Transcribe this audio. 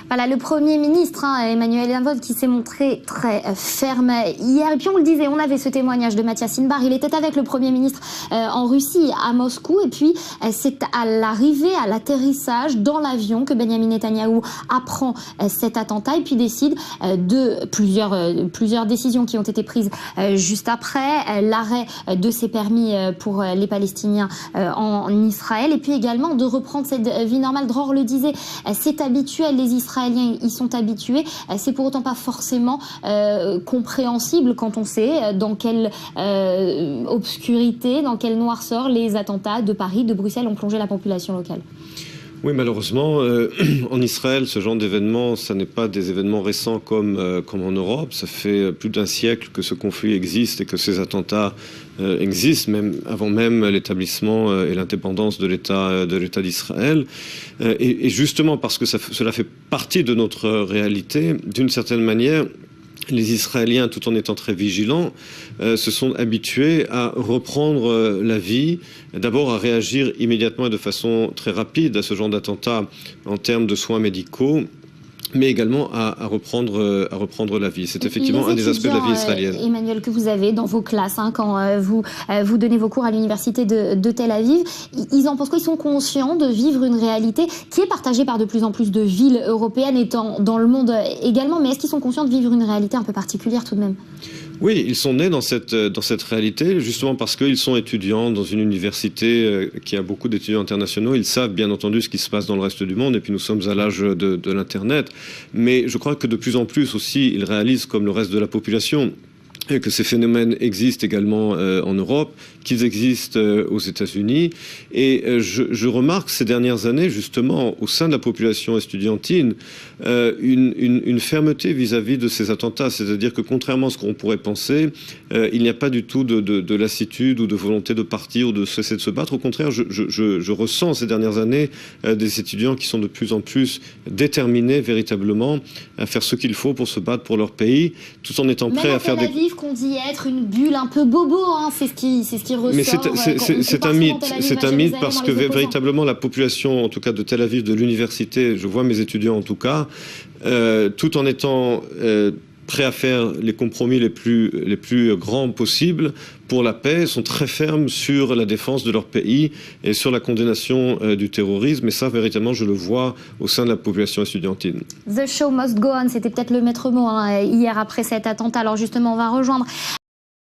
Voilà, le Premier ministre, Emmanuel Macron, qui s'est montré très ferme hier. Et puis on le disait, on avait ce témoignage de Mathias Sinbar. Il était avec le Premier ministre en Russie, à Moscou. Et puis c'est à l'arrivée, à l'atterrissage dans l'avion que Benyamin Netanyahou apprend cet attentat et puis décide de plusieurs décisions qui ont été prises juste après. L'arrêt de ces permis pour les Palestiniens en Israël. Et puis également de reprendre cette vie normale. Dror le disait, c'est habituel, les Israéliens y sont habitués. C'est pour autant pas forcément compréhensible quand on sait dans quelle obscurité, dans quelle noirceur les attentats de Paris, de Bruxelles ont plongé la population locale. Oui, malheureusement, en Israël, ce genre d'événements, ça n'est pas des événements récents comme en Europe. Ça fait plus d'un siècle que ce conflit existe et que ces attentats existent, même avant même l'établissement et l'indépendance de l'État d'Israël. Et justement parce que cela fait partie de notre réalité, d'une certaine manière, les Israéliens, tout en étant très vigilants, se sont habitués à reprendre la vie, d'abord à réagir immédiatement et de façon très rapide à ce genre d'attentat en termes de soins médicaux, mais également à reprendre la vie. C'est effectivement un des aspects de la vie israélienne. Emmanuel, que vous avez dans vos classes, quand vous donnez vos cours à l'université de Tel Aviv, ils en pensent quoi? Ils sont conscients de vivre une réalité qui est partagée par de plus en plus de villes européennes et dans le monde également, mais est-ce qu'ils sont conscients de vivre une réalité un peu particulière tout de même? Oui, ils sont nés dans cette réalité, justement parce qu'ils sont étudiants dans une université qui a beaucoup d'étudiants internationaux. Ils savent bien entendu ce qui se passe dans le reste du monde, et puis nous sommes à l'âge de l'Internet. Mais je crois que de plus en plus aussi, ils réalisent, comme le reste de la population, que ces phénomènes existent également en Europe, qu'ils existent aux États-Unis. Et je remarque ces dernières années, justement, au sein de la population estudiantine, une fermeté vis-à-vis de ces attentats. C'est-à-dire que contrairement à ce qu'on pourrait penser, il n'y a pas du tout de lassitude ou de volonté de partir ou de cesser de se battre. Au contraire, je ressens ces dernières années des étudiants qui sont de plus en plus déterminés véritablement à faire ce qu'il faut pour se battre pour leur pays, tout en étant prêts à faire des... qu'on dit être une bulle un peu bobo, c'est ce qui ressort. Mais c'est un mythe parce que véritablement la population, en tout cas de Tel Aviv, de l'université, je vois mes étudiants en tout cas, tout en étant prêts à faire les compromis les plus grands possibles pour la paix, sont très fermes sur la défense de leur pays et sur la condamnation du terrorisme. Et ça, véritablement, je le vois au sein de la population estudiantine. The show must go on, c'était peut-être le maître mot hier après cet attentat. Alors justement, on va rejoindre